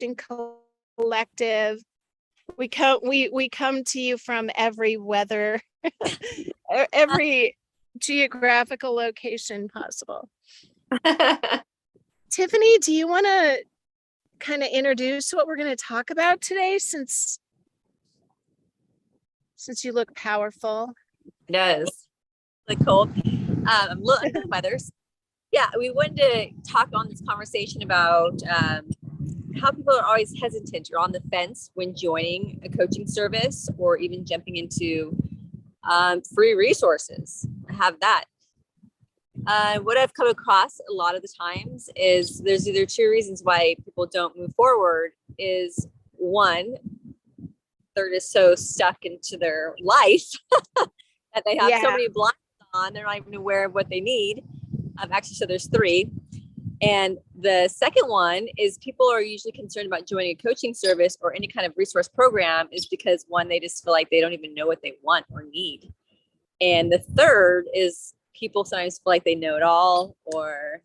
coaching collective. We come to you from every weather, every geographical location possible. Tiffany, do you want to kind of introduce what we're going to talk about today, since you look powerful? It does. Like cold. I'm looking at the weathers. Yeah, we wanted to talk on this conversation about how people are always hesitant or on the fence when joining a coaching service or even jumping into free resources. Have that. What I've come across a lot of the times is there's either two reasons why people don't move forward. Is one, they're just so stuck into their life that they have so many blinders on, they're not even aware of what they need. Actually, so there's three. And the second one is people are usually concerned about joining a coaching service or any kind of resource program is because one, they just feel like they don't even know what they want or need. And the third is people sometimes feel like they know it all, or,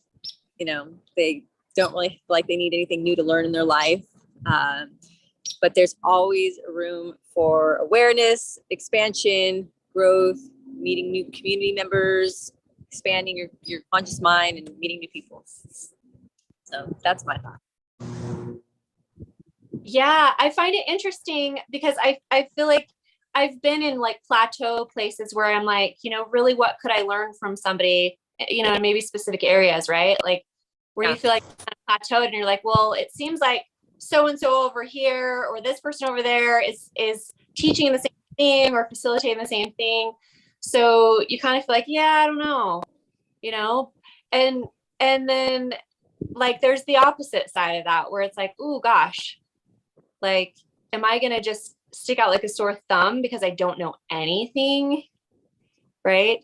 they don't really feel like they need anything new to learn in their life. But there's always room for awareness, expansion, growth, meeting new community members, expanding your conscious mind and meeting new people. So that's my thought. Yeah, I find it interesting because I feel like I've been in like plateau places where I'm like, really what could I learn from somebody, in maybe specific areas, right? Like where you feel like kind of plateaued and you're like, well, it seems like so-and-so over here or this person over there is teaching the same thing or facilitating the same thing. So you kind of feel like, yeah, I don't know, and then like, there's the opposite side of that where it's like, oh gosh, like, am I going to just stick out like a sore thumb because I don't know anything? Right.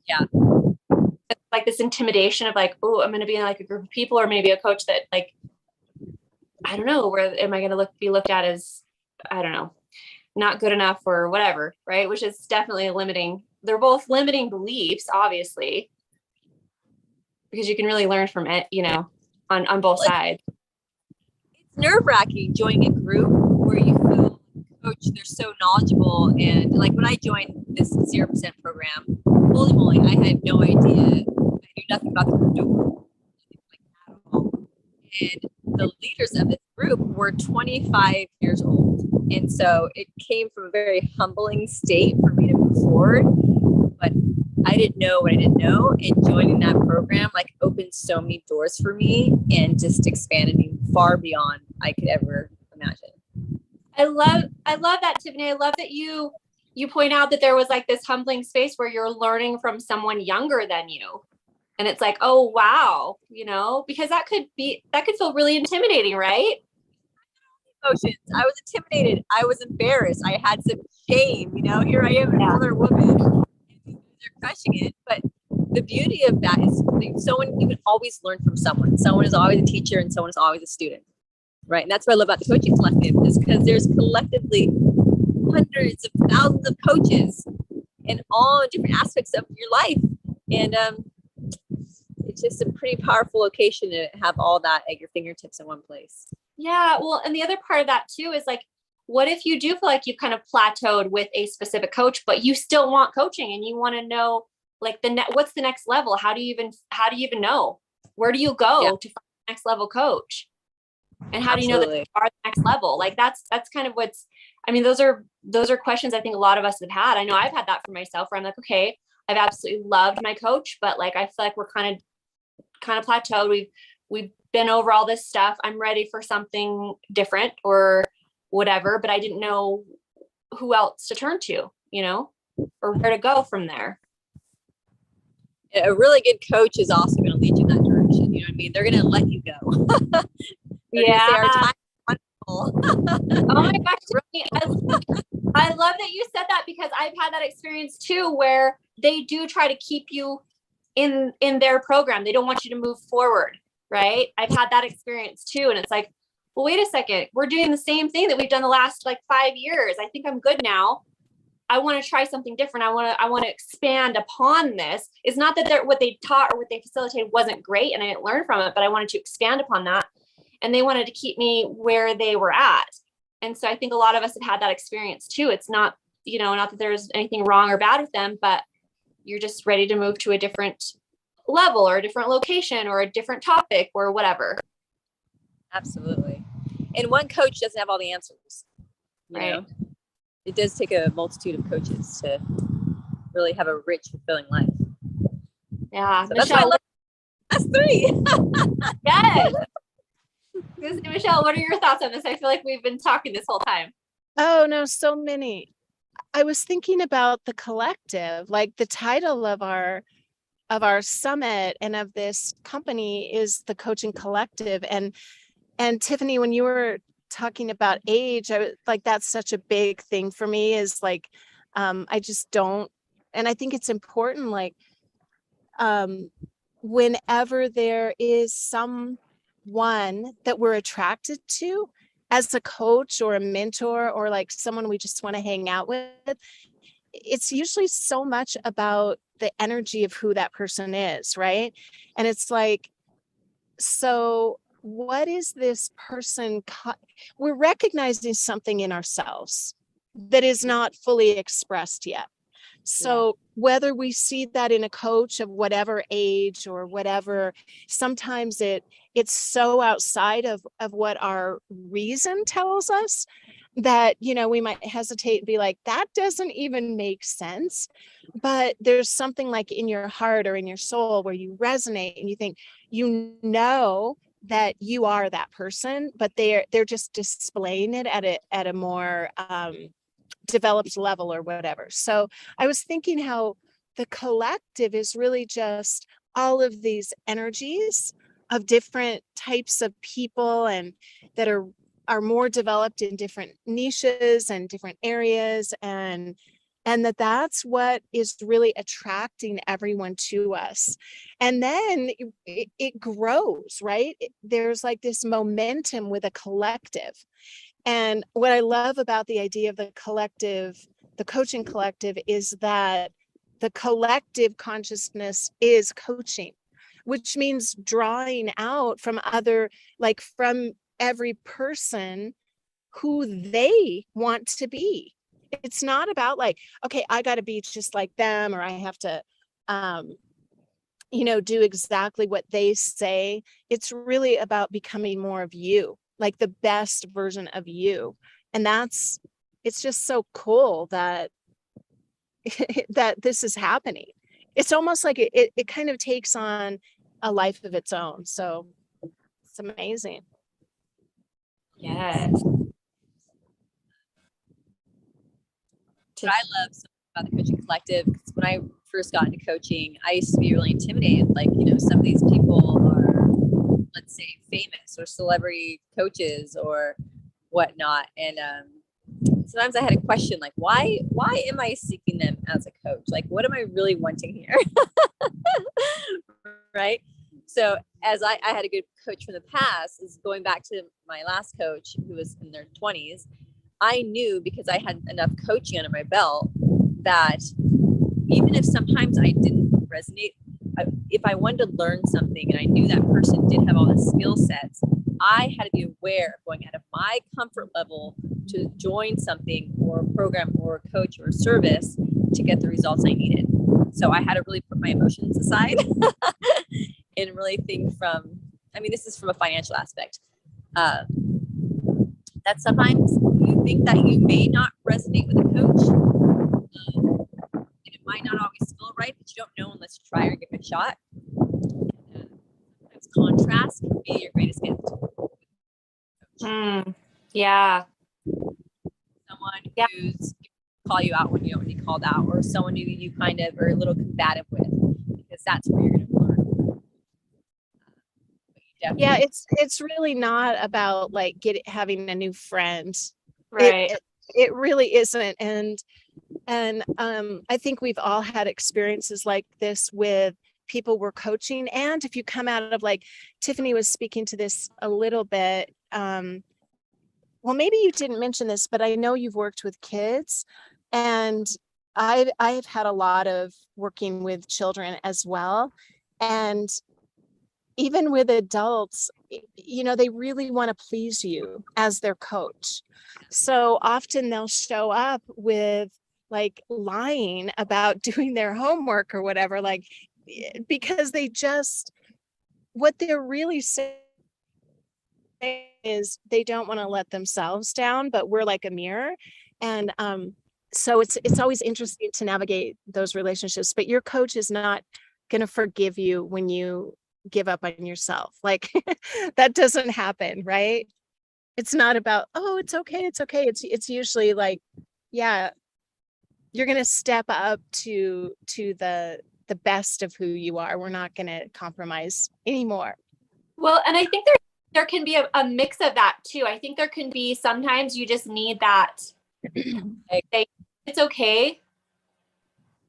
Yeah. It's like this intimidation of like, oh, I'm going to be in like a group of people or maybe a coach that like, I don't know, where am I going to be looked at as, I don't know, not good enough or whatever. Right. Which is definitely limiting. They're both limiting beliefs, obviously, because you can really learn from it, on both sides. It's nerve-wracking joining a group where you feel coach, they're so knowledgeable. And like when I joined this 0% program, holy moly, I had no idea. I knew nothing about the crypto world, like at all. And the leaders of this group were 25 years old. And so it came from a very humbling state for me to move forward. But I didn't know what I didn't know. And joining that program like opened so many doors for me and just expanded me far beyond I could ever imagine. I love that, Tiffany. I love that you point out that there was like this humbling space where you're learning from someone younger than you. And it's like, oh, wow, because that could feel really intimidating, right? Emotions. I was intimidated. I was embarrassed. I had some shame, here I am, another woman. They're crushing it. But the beauty of that is you can always learn from someone. Someone is always a teacher and someone is always a student. Right. And that's what I love about the coaching collective, is because there's collectively hundreds of thousands of coaches in all different aspects of your life. And it's just a pretty powerful location to have all that at your fingertips in one place. Yeah. Well, and the other part of that too is like, what if you do feel like you've kind of plateaued with a specific coach, but you still want coaching and you want to know like what's the next level? How do you even know? Where do you go to find the next level coach? And how do you know that you are the next level? Like that's kind of those are questions I think a lot of us have had. I know I've had that for myself where I'm like, okay, I've absolutely loved my coach, but like, I feel like we're kind of plateaued. We've been over all this stuff. I'm ready for something different or whatever, but I didn't know who else to turn to, or where to go from there. A really good coach is also going to lead you in that direction. You know what I mean? They're going to let you go. Yeah. Say, our time is wonderful. Oh my gosh. I love that you said that, because I've had that experience too, where they do try to keep you in their program. They don't want you to move forward. Right. I've had that experience too. And it's like, well, wait a second, we're doing the same thing that we've done the last like 5 years. I think I'm good now. I want to try something different. I want to expand upon this. It's not that what they taught or what they facilitated wasn't great and I didn't learn from it, but I wanted to expand upon that. and they wanted to keep me where they were at. And so I think a lot of us have had that experience too. It's not, not that there's anything wrong or bad with them, but you're just ready to move to a different level or a different location or a different topic or whatever. Absolutely. And one coach doesn't have all the answers. You know, it does take a multitude of coaches to really have a rich, fulfilling life. Yeah. So Michelle, that's 3. Yes. Michelle, what are your thoughts on this? I feel like we've been talking this whole time. Oh no, so many. I was thinking about the collective, like the title of our summit and of this company is the Coaching Collective. And Tiffany, when you were talking about age, I was like, that's such a big thing for me, is like, I just don't, and I think it's important, like, whenever there is someone that we're attracted to as a coach or a mentor, or like someone we just want to hang out with, it's usually so much about the energy of who that person is, right? And it's like, so what is this person? We're recognizing something in ourselves that is not fully expressed yet. So whether we see that in a coach of whatever age or whatever, sometimes it's so outside of what our reason tells us that, we might hesitate and be like, that doesn't even make sense. But there's something like in your heart or in your soul where you resonate and you think, that you are that person, but they're just displaying it at a more developed level or whatever. So I was thinking how the collective is really just all of these energies of different types of people, and that are more developed in different niches and different areas, and that's what is really attracting everyone to us. And then it grows, right? There's like this momentum with a collective. And what I love about the idea of the collective, the coaching collective, is that the collective consciousness is coaching, which means drawing out from from every person who they want to be. It's not about like, okay, I got to be just like them, or I have to, do exactly what they say. It's really about becoming more of you, like the best version of you. And it's just so cool that that this is happening. It's almost like it kind of takes on a life of its own. So it's amazing. Yes. What I love so much about the Coaching Collective, because when I first got into coaching, I used to be really intimidated. Like, some of these people are, let's say, famous or celebrity coaches or whatnot. And sometimes I had a question, like, why am I seeking them as a coach? Like, what am I really wanting here? Right? So as I had a good coach from the past, is going back to my last coach who was in their 20s. I knew, because I had enough coaching under my belt, that even if sometimes I didn't resonate, if I wanted to learn something and I knew that person did have all the skill sets, I had to be aware of going out of my comfort level to join something or a program or a coach or a service to get the results I needed. So I had to really put my emotions aside and really think this is from a financial aspect. That sometimes you think that you may not resonate with a coach, and it might not always feel right, but you don't know unless you try or give it a shot. Sometimes contrast can be your greatest gift. Yeah. Someone who's call you out when you don't want to be called out, or someone who you kind of are a little combative with, because that's where you're going to learn. Yeah, it's really not about like having a new friend, Right. It really isn't. And I think we've all had experiences like this with people we're coaching. And if you come out of, like Tiffany was speaking to this a little bit, well, maybe you didn't mention this, but I know you've worked with kids, and I've had a lot of working with children as well. And even with adults, they really want to please you as their coach. So often they'll show up with like lying about doing their homework or whatever, like, because what they're really saying is they don't want to let themselves down, but we're like a mirror. And so it's always interesting to navigate those relationships, but your coach is not going to forgive you when you give up on yourself. Like that doesn't happen, right? It's not about, oh, it's okay. It's usually like, yeah, you're going to step up to the best of who you are. We're not going to compromise anymore. Well, and I think there can be a mix of that too. I think there can be, sometimes you just need that say, it's okay,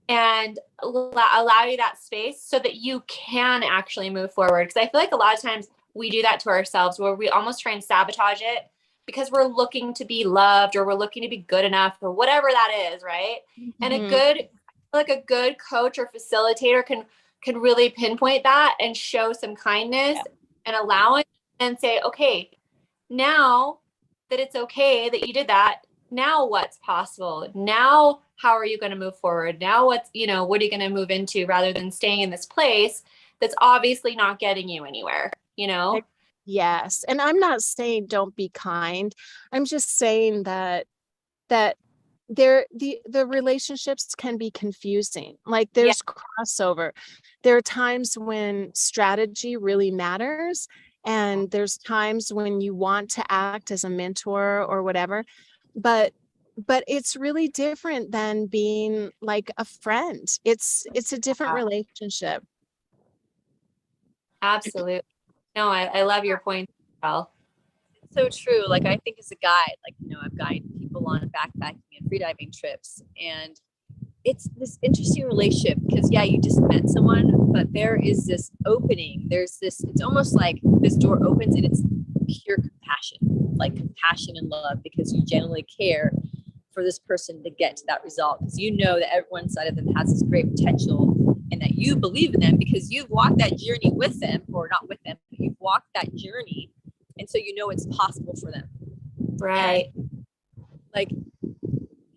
and allow you that space so that you can actually move forward. Because I feel like a lot of times we do that to ourselves, where we almost try and sabotage it because we're looking to be loved, or we're looking to be good enough, or whatever that is, right? Mm-hmm. And a good coach or facilitator can really pinpoint that and show some kindness and allowance, and say, okay, now that it's okay that you did that, now what's possible? Now, how are you going to move forward? Now what are you going to move into, rather than staying in this place that's obviously not getting you anywhere, Yes. And I'm not saying don't be kind. I'm just saying that the relationships can be confusing. Like there's crossover. There are times when strategy really matters, and there's times when you want to act as a mentor or whatever, but it's really different than being like a friend. It's a different relationship. Absolutely. No, I love your point as well. It's so true. Like, I think as a guide, I've guided people on backpacking and freediving trips, and it's this interesting relationship because you just met someone, but there is this opening. It's almost like this door opens and it's pure compassion and love, because you genuinely care for this person to get to that result, because you know that every one side of them has this great potential, and that you believe in them because you've walked that journey with them, or not with them, but you've walked that journey, and so you know it's possible for them. Right. And, like,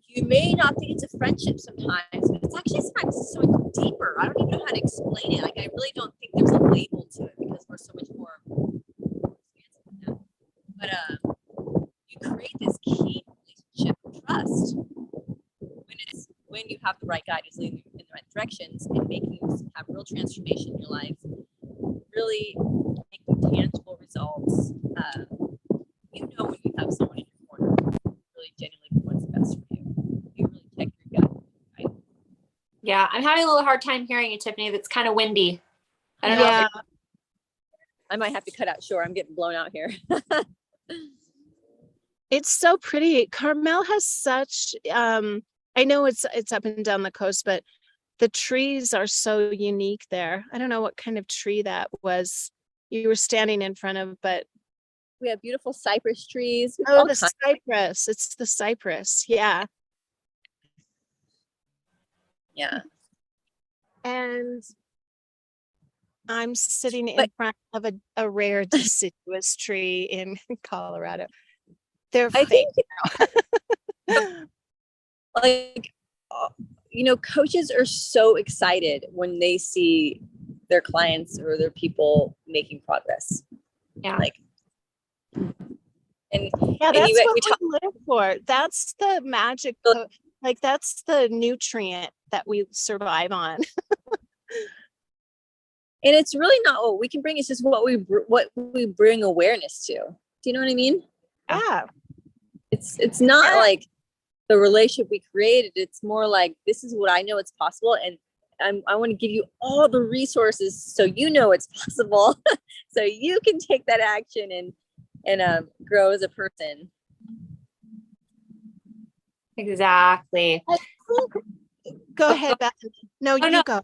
you may not think it's a friendship sometimes, but it's actually sometimes so much deeper. I don't even know how to explain it. Like, I really don't think there's a label to it, because we're so much more expansive than that. But you create this key relationship of trust when you have the right guide who's leading you in the right directions and making you have real transformation in your life, really making tangible results. When you have someone in your corner really genuinely wants the best for you, you really check your gut, right? Yeah, I'm having a little hard time hearing you, Tiffany. That's kind of windy. I don't know. I might have to cut out short. I'm getting blown out here. It's so pretty. Carmel has such I know it's up and down the coast, but the trees are so unique there. I don't know what kind of tree that was you were standing in front of, but we have beautiful cypress trees. Oh, the cypress. It's the cypress. Yeah. Yeah. And I'm sitting in front of a rare deciduous tree in Colorado. They're fake. Coaches are so excited when they see their clients or their people making progress. Yeah. That's what we live for. That's the magic. That's the nutrient that we survive on. And it's really not what we can bring. It's just what we bring awareness to. Do you know what I mean? Yeah. It's not like the relationship we created. It's more like, this is what I know it's possible, and I want to give you all the resources so you know it's possible, so you can take that action and grow as a person. Exactly. Go ahead, Bethany. No, you go.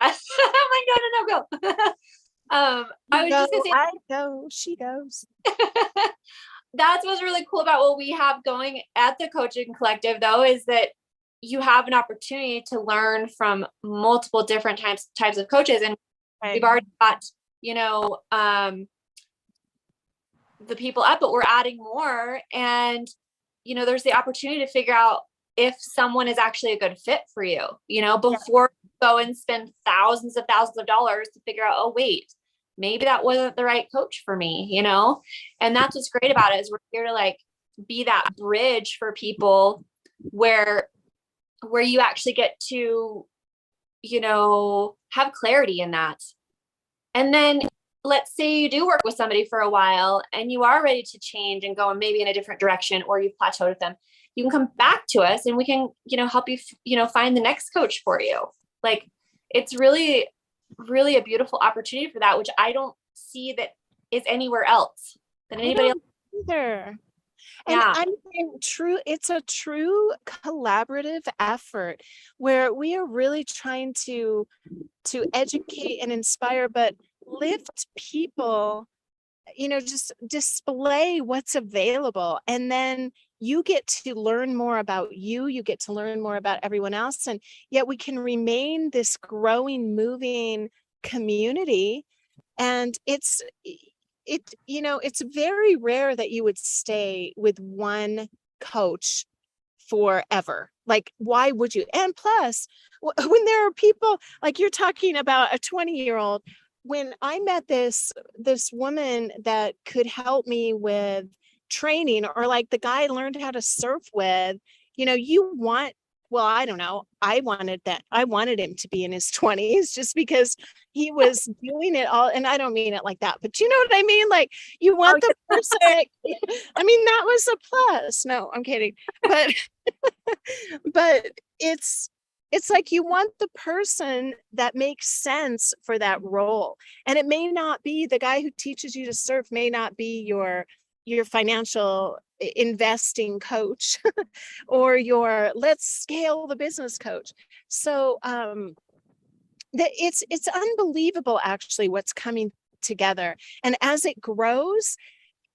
I'm like, no, go. I was just gonna say, I go, she goes. That's what's really cool about what we have going at the Coaching Collective, though, is that you have an opportunity to learn from multiple different types of coaches. And we've already got the people up, but we're adding more. And, there's the opportunity to figure out if someone is actually a good fit for you, before you go and spend thousands of dollars to figure out, oh, wait, maybe that wasn't the right coach for me, and that's what's great about it, is we're here to like be that bridge for people where you actually get to, have clarity in that. And then let's say you do work with somebody for a while and you are ready to change and go maybe in a different direction, or you've plateaued with them. You can come back to us and we can, help you, find the next coach for you. Like, it's really, really a beautiful opportunity for that, which I don't see that is anywhere else than anybody else. Either. And Yeah. It's a true collaborative effort where we are really trying to educate and inspire, but lift people, just display what's available. And then you get to learn more about you get to learn more about everyone else. And yet we can remain this growing, moving community. And it's very rare that you would stay with one coach forever. Like, why would you? And plus, when there are people like you're talking about a 20-year-old, when I met this woman that could help me with training, or like the guy I learned how to surf with, I don't know. I wanted him to be in his 20s just because he was doing it all. And I don't mean it like that, but you know what I mean? Like, you want the person, I mean, that was a plus. No, I'm kidding. But it's like, you want the person that makes sense for that role. And it may not be the guy who teaches you to surf, may not be your financial investing coach or your let's scale the business coach. So it's unbelievable actually what's coming together. And as it grows,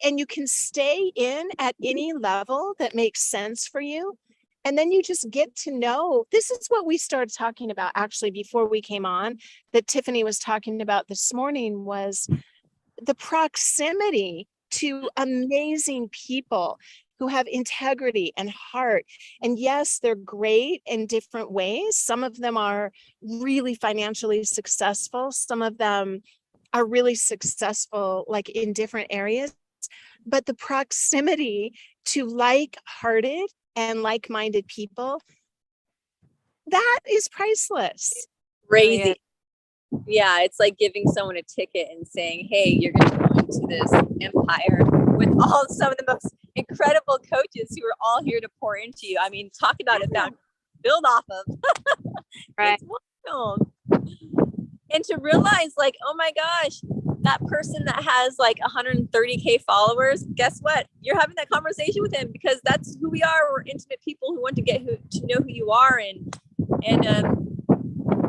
and you can stay in at any level that makes sense for you. And then you just get to know, this is what we started talking about actually before we came on, that Tiffany was talking about this morning, was the proximity to amazing people who have integrity and heart. And yes, they're great in different ways. Some of them are really financially successful. Some of them are really successful, like in different areas. But the proximity to like-hearted and like-minded people, that is priceless. Crazy. Yeah, it's like giving someone a ticket and saying, hey, you're going to go into this empire with some of the most incredible coaches who are all here to pour into you. I mean, talk about it, that build off of. Right. It's wonderful. And to realize, like, oh my gosh, that person that has like 130K followers, guess what? You're having that conversation with him because that's who we are. We're intimate people who want to get to know who you are. And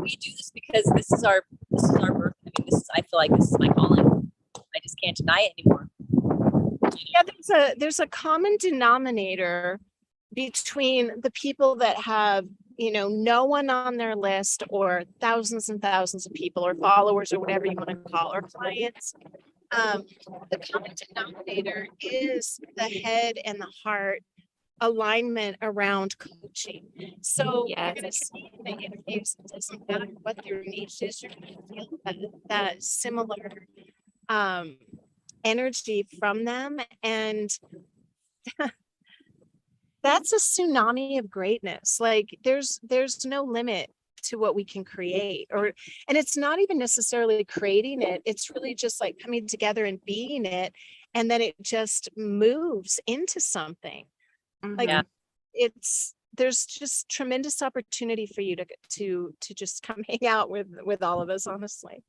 we do this because this is our birth. I mean, I feel like this is my calling. I just can't deny it anymore. Yeah, there's a common denominator between the people that have, no one on their list, or thousands and thousands of people, or followers, or whatever you want to call, or clients. The common denominator is the head and the heart alignment around coaching. So Yes. you're going to see in the interviews, it doesn't matter what your niche is, you're going to feel that similar energy from them. And that's a tsunami of greatness. Like, there's no limit to what we can create, and it's not even necessarily creating it. It's really just like coming together and being it. And then it just moves into something. Like, there's just tremendous opportunity for you to just come hang out with all of us, honestly.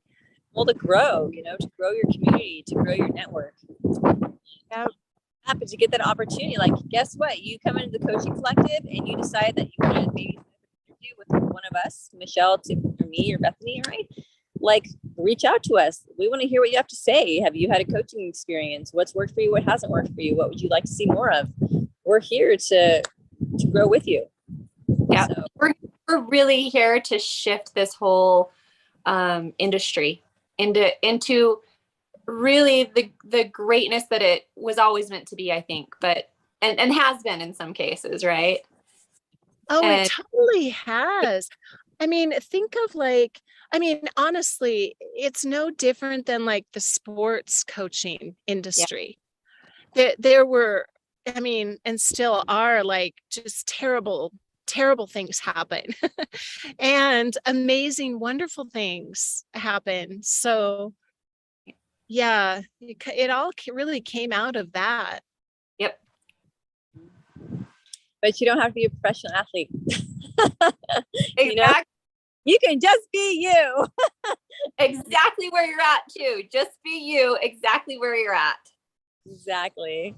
Well, to grow, to grow your community, to grow your network. Yeah. Happens to get that opportunity. Like, guess what? You come into the coaching collective and you decide that you want to maybe interview with one of us, Michelle, or me, or Bethany, right? Like, reach out to us. We want to hear what you have to say. Have you had a coaching experience? What's worked for you? What hasn't worked for you? What would you like to see more of? We're here to grow with you. Yeah, so. we're really here to shift this whole industry. into really the greatness that it was always meant to be, I think, but and has been in some cases, right? Oh, And it totally has. I mean, think of like, I mean, honestly, it's no different than like the sports coaching industry. There were, I mean, and still are like just terrible things happen and amazing, wonderful things happen. So yeah, it all really came out of that. yep. But you don't have to be a professional athlete. Exactly. You know, you can just be you. Exactly where you're at too. Just be you, exactly where you're at. Exactly.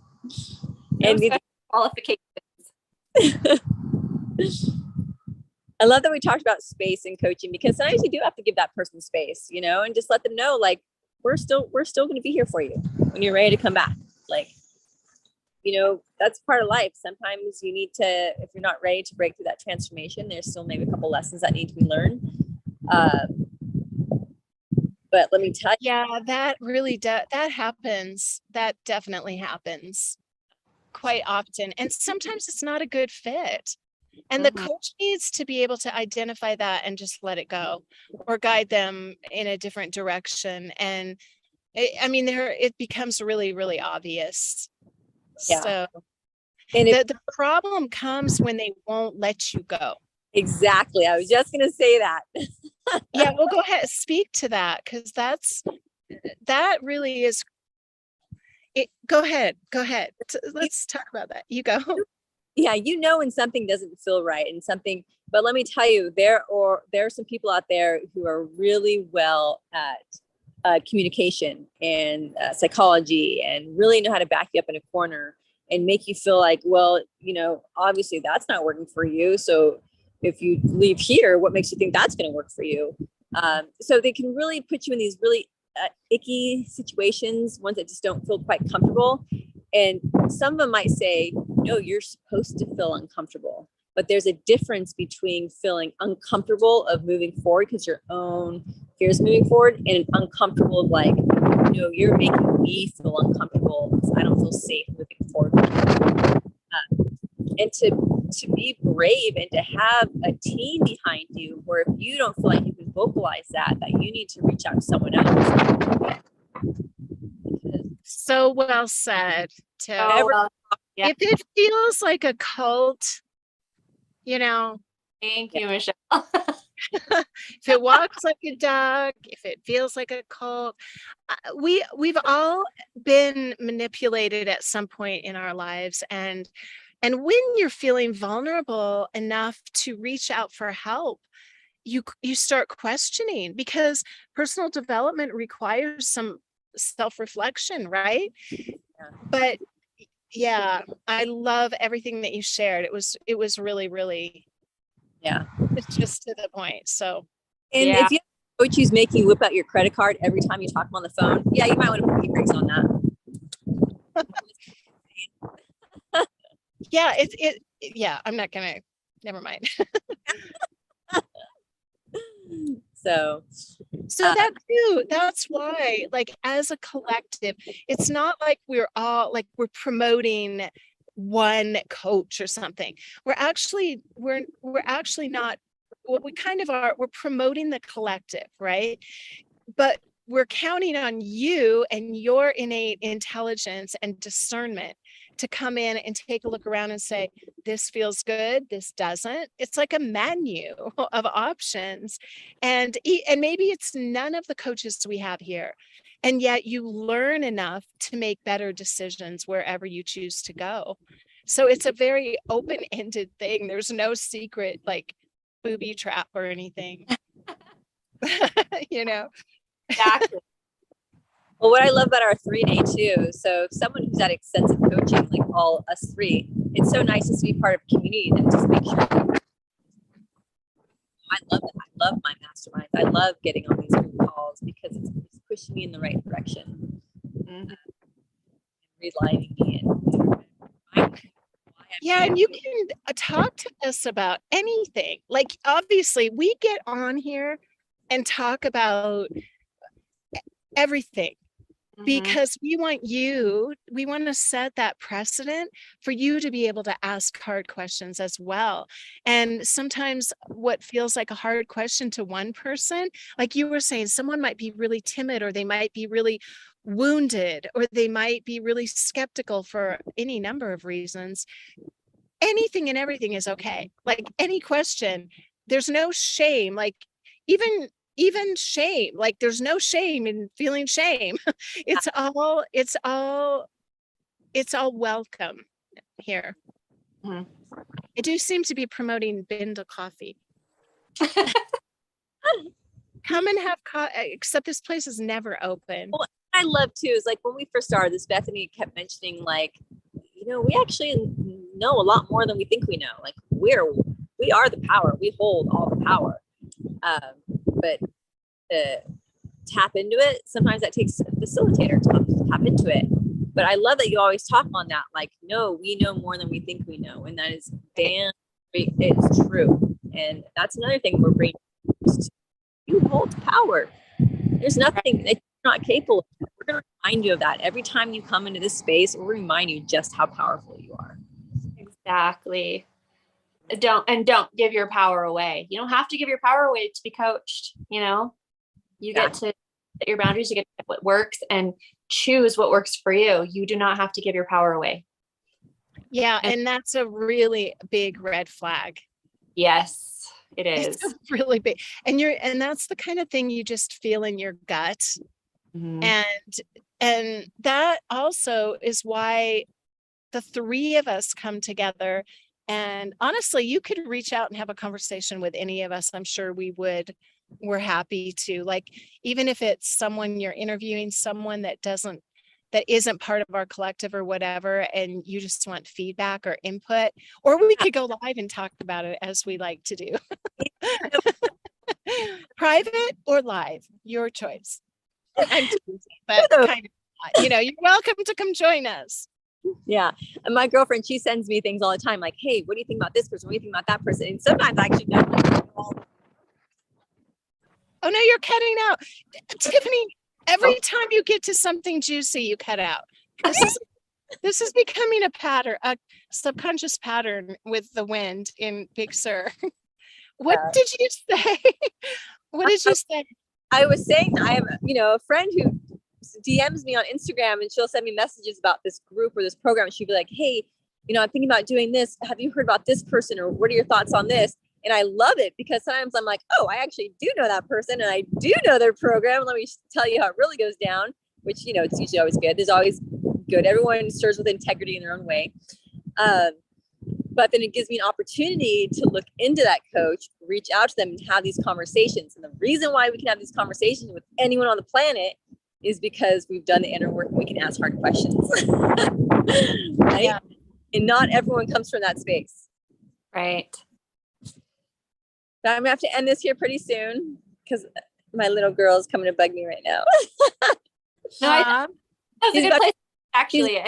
No And special qualifications. I love that we talked about space and coaching, because sometimes you do have to give that person space, you know, and just let them know, like, we're still going to be here for you when you're ready to come back. Like, you know, that's part of life. Sometimes you need to, if you're not ready to break through that transformation, there's still maybe a couple lessons that need to be learned. But let me tell you. Yeah, that really that happens. That definitely happens quite often. And sometimes it's not a good fit. And the coach needs to be able to identify that and just let it go, or guide them in a different direction. And I mean, it becomes really, really obvious. Yeah. So And the problem comes when they won't let you go. Exactly. I was just going to say that. Yeah, well, go ahead, speak to that, because that really is it. Go ahead. Let's talk about that. You go. Yeah, you know when something doesn't feel right and something, but let me tell you, there are some people out there who are really well at communication and psychology, and really know how to back you up in a corner and make you feel like, well, you know, obviously that's not working for you. So if you leave here, what makes you think that's going to work for you? So they can really put you in these really icky situations, ones that just don't feel quite comfortable. And some of them might say, no, you're supposed to feel uncomfortable. But there's a difference between feeling uncomfortable of moving forward because your own fears moving forward, and uncomfortable of like, no, you're making me feel uncomfortable because I don't feel safe moving forward. And to be brave and to have a team behind you, where if you don't feel like you can vocalize that you need to reach out to someone else. So well said. Yeah. If it feels like a cult, you know, Thank you, Michelle. if it walks like a duck, if it feels like a cult, we've all been manipulated at some point in our lives. And when you're feeling vulnerable enough to reach out for help, you start questioning, because personal development requires some self-reflection, right? But yeah, I love everything that you shared. It was really, really, it's just to the point. So and if you have a coach who's making you whip out your credit card every time you talk to them on the phone, yeah, you might want to put e-brakes on that. yeah, yeah, I'm not gonna, never mind. So that too, that's why, like, as a collective, it's not like we're all like we're promoting one coach or something. We're actually not, well, we kind of are, we're promoting the collective, right? But we're counting on you and your innate intelligence and discernment to come in and take a look around and say, this feels good, this doesn't. It's like a menu of options. And maybe it's none of the coaches we have here. And yet you learn enough to make better decisions wherever you choose to go. So it's a very open-ended thing. There's no secret like booby trap or anything. You know? Exactly. Well, what I love about our 3-day too, so someone who's at extensive coaching, like all us three, it's so nice to be part of a community that just makes sure. I love that. I love my masterminds. I love getting on these group calls because it's pushing me in the right direction, relighting me in. Yeah, and you can talk to us about anything. Like, obviously, we get on here and talk about everything. Mhm. Because we want to set that precedent for you to be able to ask hard questions as well. And sometimes what feels like a hard question to one person, like you were saying, someone might be really timid, or they might be really wounded, or they might be really skeptical for any number of reasons. Anything and everything is okay. Like any question, there's no shame. Like even shame, like there's no shame in feeling shame. It's all welcome here. Mhm. I do seem to be promoting Binda coffee. Come and have coffee, except this place is never open. Well, I love too is like when we first started this, Bethany kept mentioning like, we actually know a lot more than we think we know. Like we are the power. We hold all the power. But to tap into it, sometimes that takes a facilitator to tap into it. But I love that you always talk on that. Like, no, we know more than we think we know, and that is damn, it's true. And that's another thing we're bringing. You hold power. There's nothing that you're not capable of. We're going to remind you of that every time you come into this space. We'll remind you just how powerful you are. Exactly. Don't give your power away. You don't have to give your power away to be coached. You get to set your boundaries, you get to get what works and choose what works for you. You do not have to give your power away. Yeah, and that's a really big red flag. Yes, it is. It's really big. And that's the kind of thing you just feel in your gut. Mhm. And that also is why the three of us come together. And honestly, you could reach out and have a conversation with any of us. I'm sure we would. We're happy to, like, even if it's someone you're interviewing, someone that isn't part of our collective or whatever, and you just want feedback or input, or we could go live and talk about it as we like to do. Private or live, your choice. I'm teasing, but kind of, you're welcome to come join us. Yeah. And my girlfriend, she sends me things all the time. Like, hey, what do you think about this person? What do you think about that person? And sometimes I actually don't. Oh no, you're cutting out. Tiffany, every time you get to something juicy, you cut out. This is becoming a pattern, a subconscious pattern with the wind in Big Sur. What did you say? What did you say? I was saying I have, a friend who DMs me on Instagram, and she'll send me messages about this group or this program. She'd be like, hey, I'm thinking about doing this. Have you heard about this person, or what are your thoughts on this? And I love it because sometimes I'm like, oh, I actually do know that person, and I do know their program. Let me tell you how it really goes down, which, it's usually always good. There's always good. Everyone serves with integrity in their own way. But then it gives me an opportunity to look into that coach, reach out to them, and have these conversations. And the reason why we can have these conversations with anyone on the planet is because we've done the inner work and we can ask hard questions. Right? Yeah. And not everyone comes from that space. Right. But I'm going to have to end this here pretty soon because my little girl is coming to bug me right now. No, that was a good place, actually.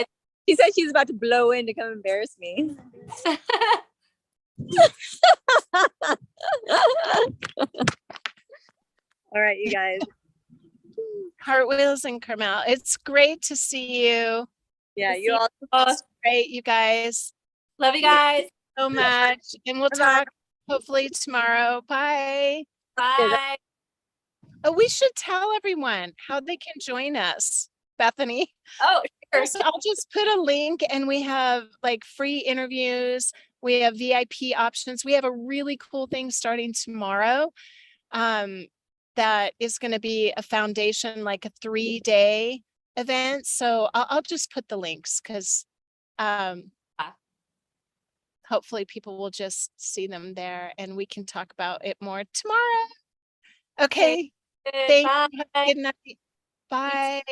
She said she's about to blow in to come embarrass me. All right, you guys. Cartwheels and Carmel. It's great to see you. Yeah, you all. It's great, you guys. Love you guys so much. And we'll talk hopefully tomorrow. Bye. Bye. Oh, we should tell everyone how they can join us, Bethany. Oh, sure. So I'll just put a link, and we have like free interviews. We have VIP options. We have a really cool thing starting tomorrow. That is going to be a foundation, like a 3-day event. So I'll just put the links because hopefully people will just see them there, and we can talk about it more tomorrow. Okay. Thank you. Good night. Bye.